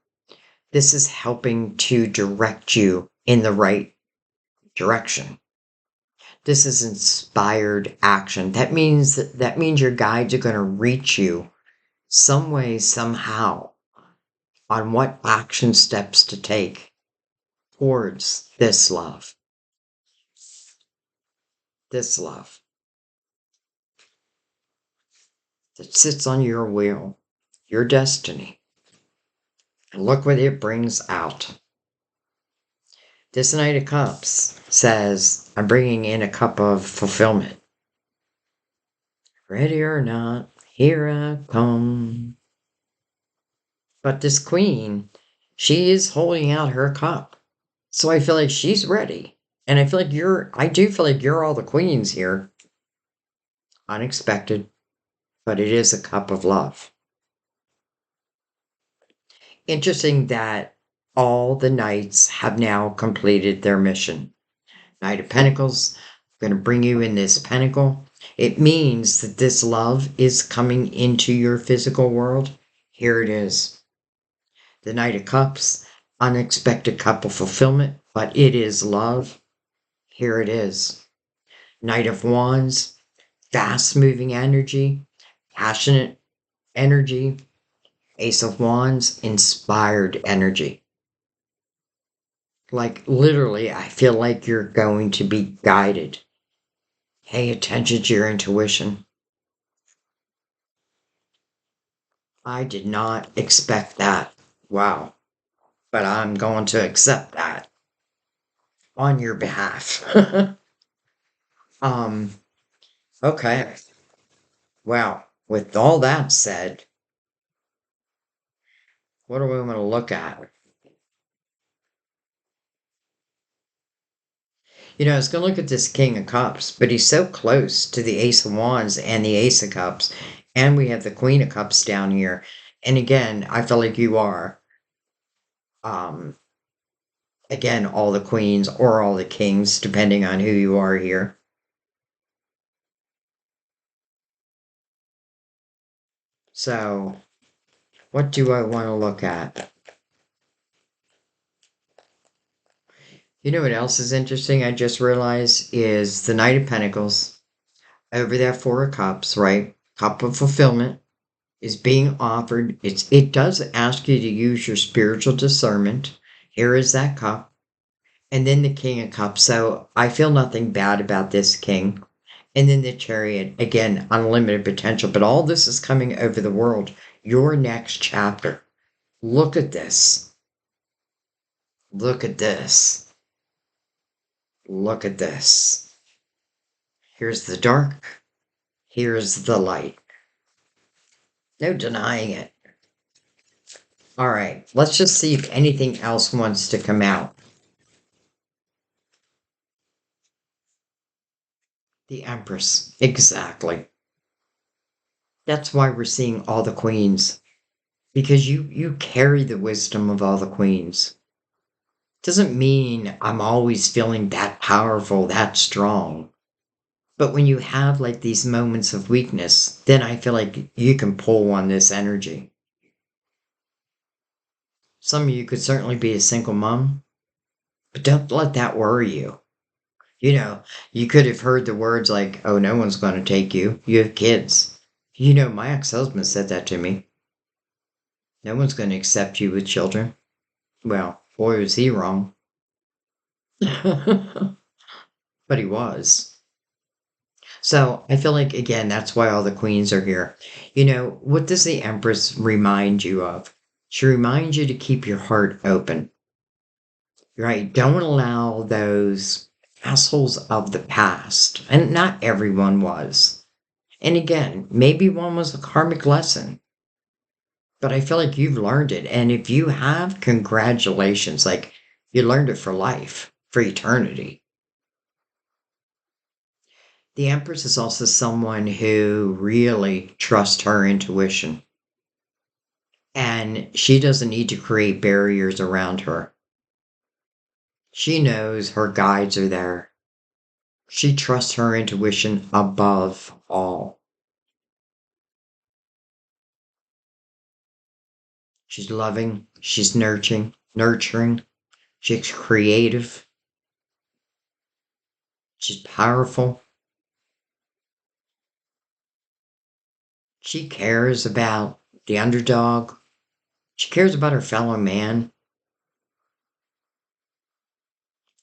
this is helping to direct you in the right direction. This is inspired action. That means your guides are going to reach you some way, somehow, on what action steps to take towards this love. This love that sits on your wheel, your destiny. And look what it brings out. This Knight of Cups says, I'm bringing in a cup of fulfillment. Ready or not, here I come. But this queen, she is holding out her cup. So I feel like she's ready. And I do feel like you're all the queens here. Unexpected, but it is a cup of love. Interesting that all the knights have now completed their mission. Knight of Pentacles, I'm going to bring you in this pentacle. It means that this love is coming into your physical world. Here it is. The Knight of Cups, unexpected couple fulfillment, but it is love. Here it is. Knight of Wands, fast moving energy, passionate energy. Ace of Wands, inspired energy. Like literally, I feel like you're going to be guided. Pay attention to your intuition. I did not expect that. Wow. But I'm going to accept that on your behalf. um, okay. Well, with all that said, what do we want to look at? I was going to look at this King of Cups, but he's so close to the Ace of Wands and the Ace of Cups, and we have the Queen of Cups down here. And again, I feel like you are, um, again, all the queens or all the kings, depending on who you are here. So, what do I want to look at? You know what else is interesting? I just realized is the Knight of Pentacles over that Four of Cups, right? Cup of fulfillment is being offered. It does ask you to use your spiritual discernment. Here is that cup. And then the King of Cups. So I feel nothing bad about this king. And then the Chariot, again, unlimited potential. But all this is coming over the world. Your next chapter. Look at this. Look at this. Look at this. Here's the dark. Here's the light. No denying it. All right, let's just see if anything else wants to come out. The Empress. Exactly. That's why we're seeing all the queens. Because you carry the wisdom of all the queens. Doesn't mean I'm always feeling that powerful, that strong. But when you have like these moments of weakness, then I feel like you can pull on this energy. Some of you could certainly be a single mom, but don't let that worry you. You could have heard the words like, oh, no one's going to take you. You have kids. My ex-husband said that to me. No one's going to accept you with children. Well, boy, was he wrong. But he was. So I feel like, again, that's why all the queens are here. What does the Empress remind you of? She reminds you to keep your heart open, right? Don't allow those assholes of the past. And not everyone was. And again, maybe one was a karmic lesson. But I feel like you've learned it. And if you have, congratulations. Like, you learned it for life, for eternity. The Empress is also someone who really trusts her intuition. And she doesn't need to create barriers around her. She knows her guides are there. She trusts her intuition above all. She's loving, she's nurturing, she's creative, she's powerful. She cares about the underdog. She cares about her fellow man.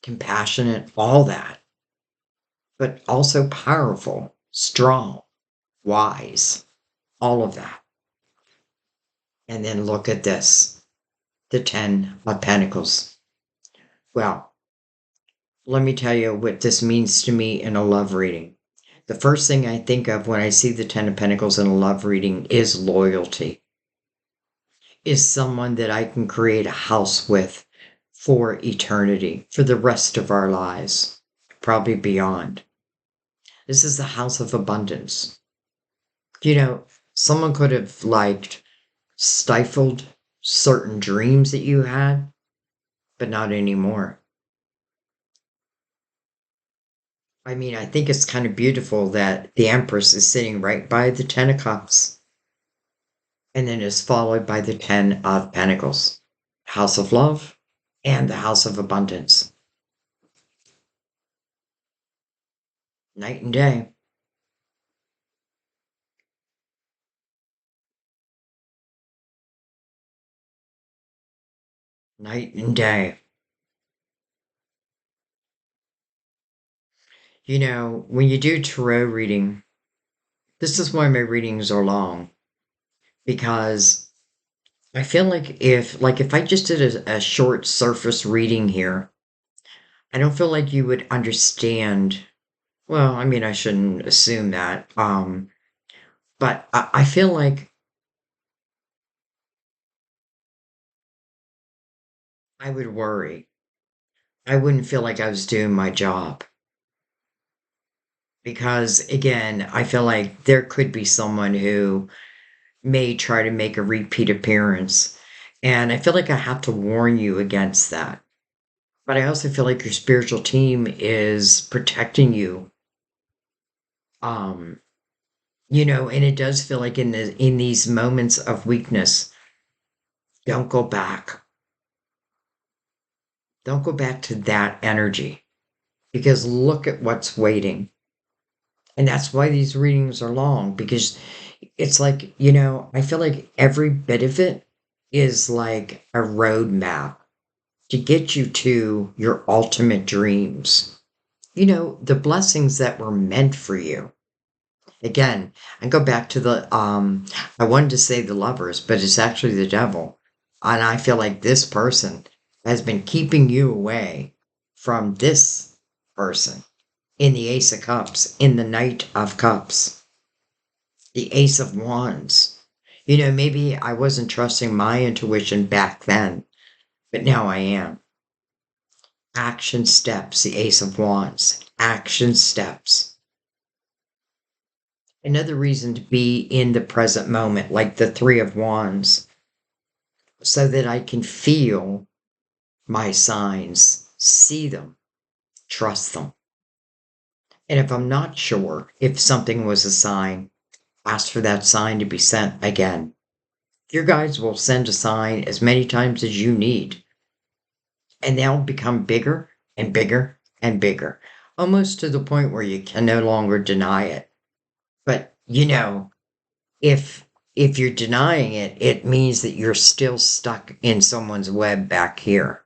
Compassionate, all that. But also powerful, strong, wise, all of that. And then look at this, the 10 of Pentacles. Well, let me tell you what this means to me in a love reading. The first thing I think of when I see the 10 of Pentacles in a love reading is loyalty. is someone that I can create a house with for eternity, for the rest of our lives, probably beyond. This is the house of abundance. You know, someone could have like stifled certain dreams that you had, but not anymore. I mean, I think it's kind of beautiful that the Empress is sitting right by the Ten of Cups and then is followed by the Ten of Pentacles, House of Love and the House of Abundance. Night and day. Night and day. You know, when you do tarot reading, this is why my readings are long because I feel like if I just did a short surface reading here, I don't feel like you would understand. Well, I mean, I shouldn't assume that. But I feel like I would worry. I wouldn't feel like I was doing my job because, again, I feel like there could be someone who may try to make a repeat appearance. And I feel like I have to warn you against that. But I also feel like your spiritual team is protecting you. Um, and it does feel like in these moments of weakness, don't go back. Don't go back to that energy because look at what's waiting. And that's why these readings are long because it's like, I feel like every bit of it is like a roadmap to get you to your ultimate dreams. The blessings that were meant for you. Again, I go back to I wanted to say the lovers, but it's actually the devil. And I feel like this person has been keeping you away from this person in the Ace of Cups, in the Knight of Cups, the Ace of Wands. Maybe I wasn't trusting my intuition back then, but now I am. Action steps, the Ace of Wands. Action steps. Another reason to be in the present moment, like the Three of Wands, so that I can feel my signs, see them, trust them. And if I'm not sure if something was a sign, ask for that sign to be sent again. Your guides will send a sign as many times as you need, and they'll become bigger and bigger and bigger, almost to the point where you can no longer deny it. But if you're denying it, it means that you're still stuck in someone's web back here.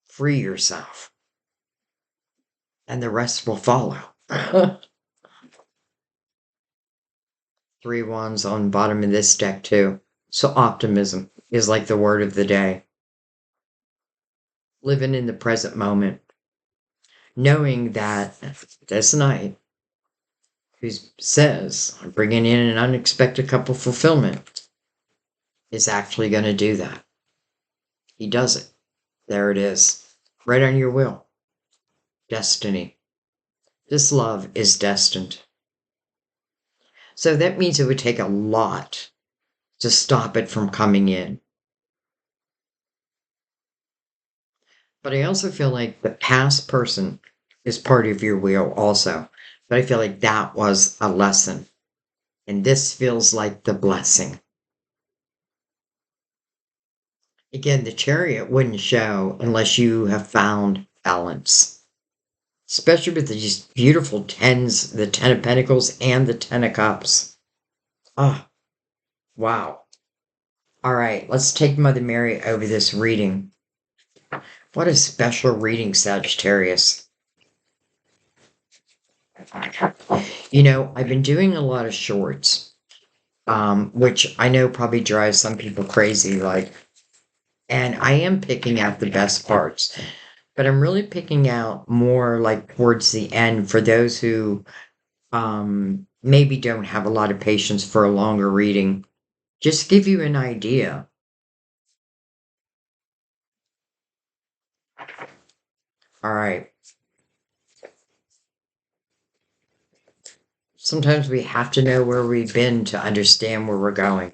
Free yourself, and the rest will follow. Three wands on bottom of this deck too. So optimism is like the word of the day. Living in the present moment, knowing that this night, who says bringing in an unexpected couple fulfillment, is actually going to do that. He does it. There it is. Right on your wheel. Destiny. This love is destined. So that means it would take a lot to stop it from coming in. But I also feel like the past person is part of your wheel also. But I feel like that was a lesson. And this feels like the blessing. Again, the chariot wouldn't show unless you have found balance. Especially with these beautiful tens, the Ten of Pentacles and the Ten of Cups. Oh, wow. All right, let's take Mother Mary over this reading. What a special reading, Sagittarius. I've been doing a lot of shorts, which I know probably drives some people crazy, and I am picking out the best parts, but I'm really picking out more like towards the end for those who maybe don't have a lot of patience for a longer reading. Just to give you an idea. All right. Sometimes we have to know where we've been to understand where we're going.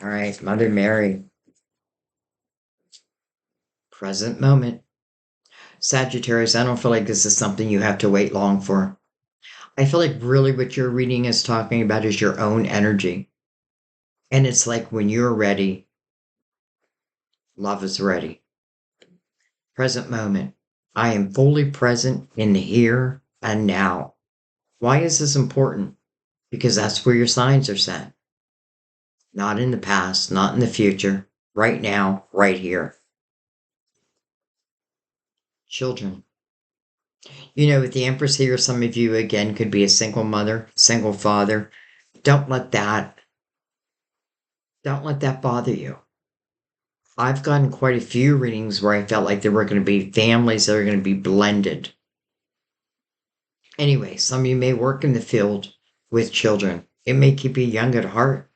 All right, Mother Mary, present moment. Sagittarius, I don't feel like this is something you have to wait long for. I feel like really what your reading is talking about is your own energy. And it's like when you're ready, love is ready. Present moment. I am fully present in the here and now. Why is this important? Because that's where your signs are set. Not in the past, not in the future. Right now, right here. Children. With the Empress here, some of you again could be a single mother, single father. Don't let that don't let that bother you. I've gotten quite a few readings where I felt like there were going to be families that are going to be blended. Anyway, some of you may work in the field with children. It may keep you young at heart.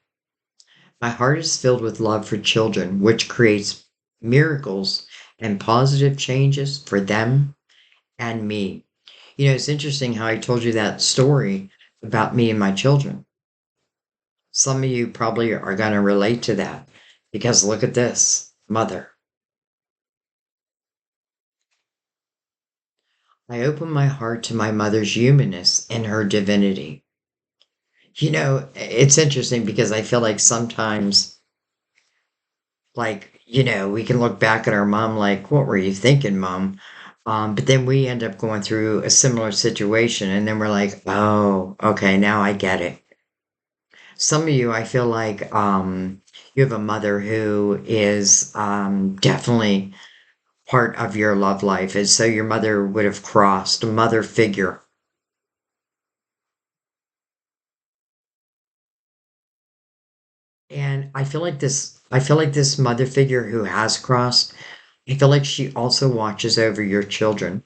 My heart is filled with love for children, which creates miracles and positive changes for them and me. It's interesting how I told you that story about me and my children. Some of you probably are going to relate to that because look at this mother. I open my heart to my mother's humanness and her divinity. It's interesting because I feel like sometimes, like, we can look back at our mom like, what were you thinking, mom? But then we end up going through a similar situation and then we're like, oh, okay, now I get it. Some of you, I feel like you have a mother who is definitely part of your love life. And so your mother would have crossed a mother figure. And I feel like this mother figure who has crossed, I feel like she also watches over your children.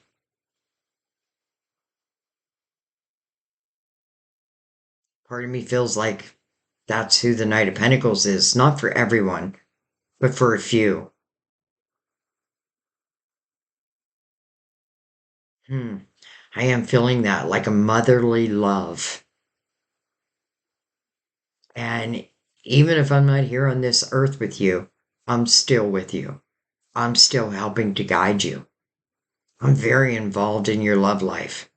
Part of me feels like that's who the Knight of Pentacles is. Not for everyone, but for a few. Hmm. I am feeling that like a motherly love. And even if I'm not here on this earth with you, I'm still with you. I'm still helping to guide you. I'm very involved in your love life.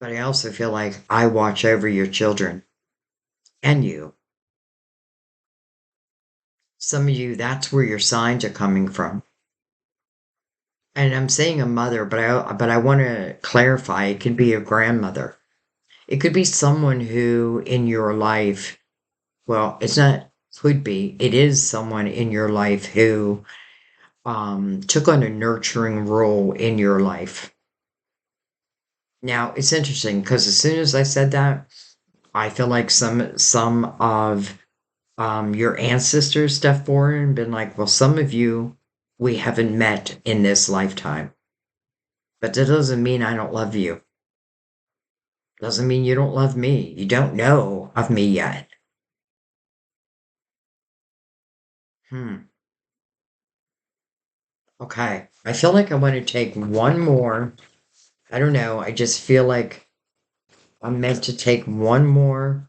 But I also feel like I watch over your children and you. Some of you, that's where your signs are coming from. And I'm saying a mother, but I want to clarify it could be a grandmother. It could be someone who in your life, well, it's not could be, it is someone in your life who took on a nurturing role in your life. Now, it's interesting because as soon as I said that, I feel like some of your ancestors stepped forward and been like, well, some of you we haven't met in this lifetime. But that doesn't mean I don't love you. Doesn't mean you don't love me. You don't know of me yet. Hmm. Okay. I feel like I want to take one more. I don't know. I just feel like I'm meant to take one more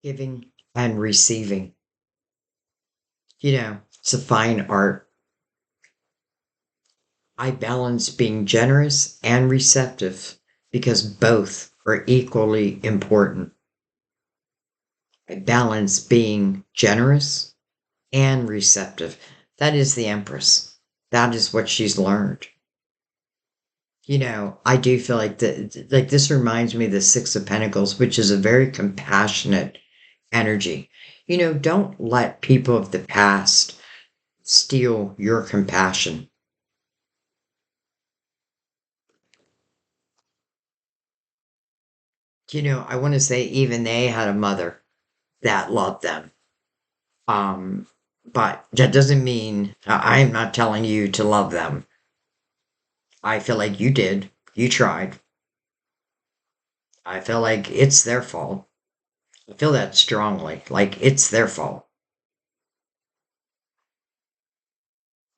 giving and receiving. It's a fine art. I balance being generous and receptive because both are equally important. I balance being generous and receptive. That is the Empress. That is what she's learned. I do feel like this reminds me of the Six of Pentacles, which is a very compassionate energy. Don't let people of the past steal your compassion. I want to say even they had a mother that loved them. Um, But that doesn't mean I'm not telling you to love them. I feel like you did. You tried. I feel like it's their fault. I feel that strongly. Like it's their fault.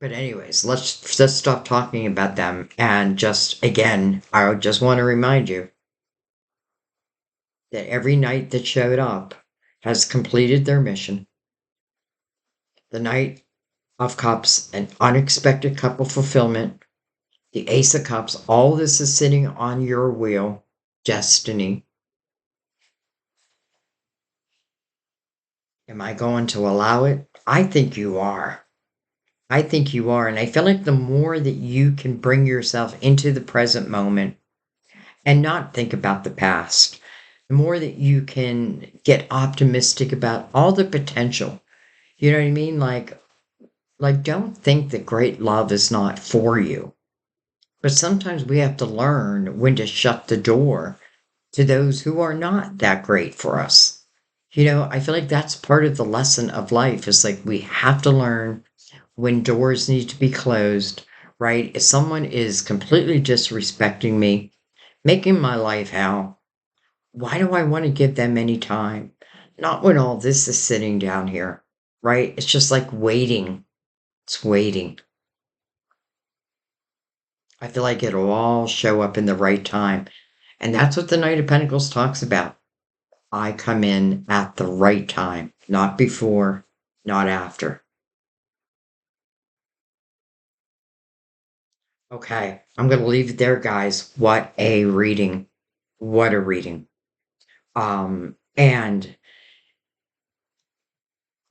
But anyways, let's stop talking about them and just again, I just want to remind you that every knight that showed up has completed their mission. The Knight of Cups, an unexpected cup of fulfillment. The Ace of Cups, all this is sitting on your wheel. Destiny. Am I going to allow it? I think you are. I think you are. And I feel like the more that you can bring yourself into the present moment and not think about the past, the more that you can get optimistic about all the potential. You know what I mean? Like don't think that great love is not for you. But sometimes we have to learn when to shut the door to those who are not that great for us. I feel like that's part of the lesson of life is like we have to learn when doors need to be closed, right? If someone is completely disrespecting me, making my life hell, why do I want to give them any time? Not when all this is sitting down here, right? It's just like waiting. It's waiting. I feel like it'll all show up in the right time. And that's what the Knight of Pentacles talks about. I come in at the right time, not before, not after. Okay, I'm going to leave it there, guys. What a reading. What a reading. And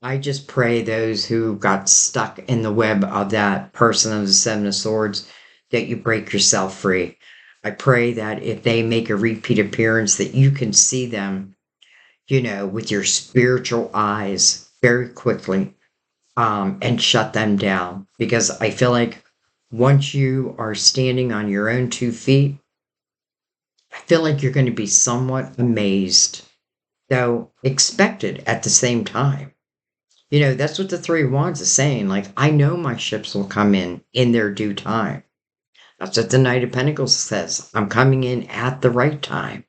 I just pray those who got stuck in the web of that person of the Seven of Swords that you break yourself free. I pray that if they make a repeat appearance, that you can see them, with your spiritual eyes very quickly, and shut them down. Because I feel like once you are standing on your own 2 feet, I feel like you're going to be somewhat amazed, though expected at the same time. That's what the Three of Wands is saying. Like, I know my ships will come in their due time. That's what the Knight of Pentacles says. I'm coming in at the right time.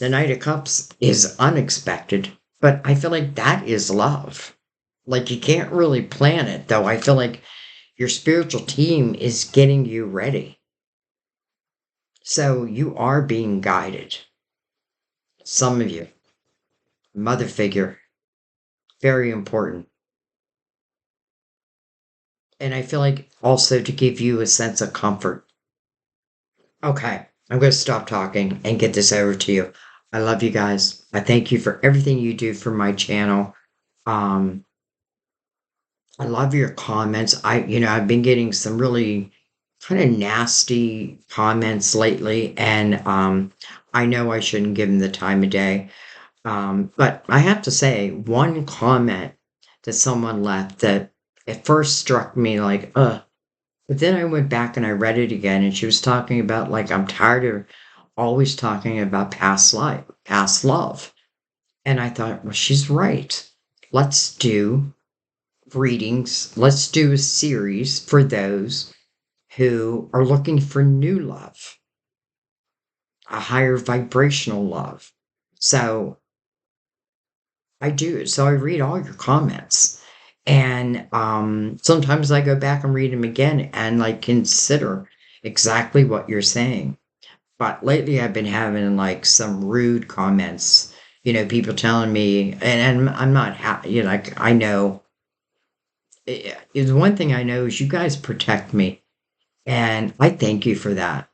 The Knight of Cups is unexpected, but I feel like that is love. Like, you can't really plan it, though. I feel like your spiritual team is getting you ready. So you are being guided. Some of you. Mother figure. Very important. And I feel like also to give you a sense of comfort. Okay, I'm going to stop talking and get this over to you. I love you guys. I thank you for everything you do for my channel. Um, I love your comments. I've been getting some really kind of nasty comments lately, and I know I shouldn't give them the time of day. But I have to say, one comment that someone left that at first struck me like, but then I went back and I read it again, and she was talking about like, I'm tired of always talking about past life, past love. And I thought, well, she's right. Let's do readings. Let's do a series for those who are looking for new love, a higher vibrational love. So I do. So I read all your comments. And sometimes I go back and read them again and like consider exactly what you're saying. But lately I've been having like some rude comments, people telling me, and I'm not happy, like I know, is one thing I know is you guys protect me. And I thank you for that.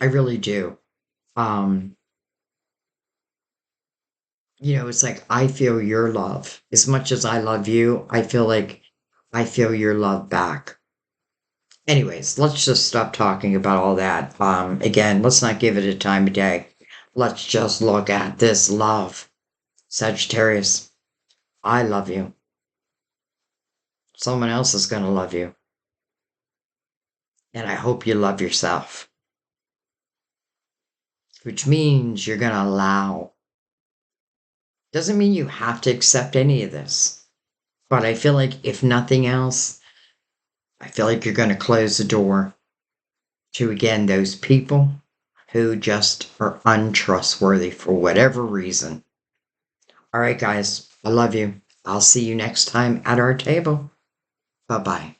I really do. Um, it's like I feel your love. As much as I love you, I feel like I feel your love back. Anyways, let's just stop talking about all that. Again, let's not give it a time of day. Let's just look at this love. Sagittarius, I love you. Someone else is going to love you. And I hope you love yourself, which means you're going to allow. Doesn't mean you have to accept any of this. But I feel like if nothing else, I feel like you're going to close the door to, again, those people who just are untrustworthy for whatever reason. All right, guys, I love you. I'll see you next time at our table. Bye bye.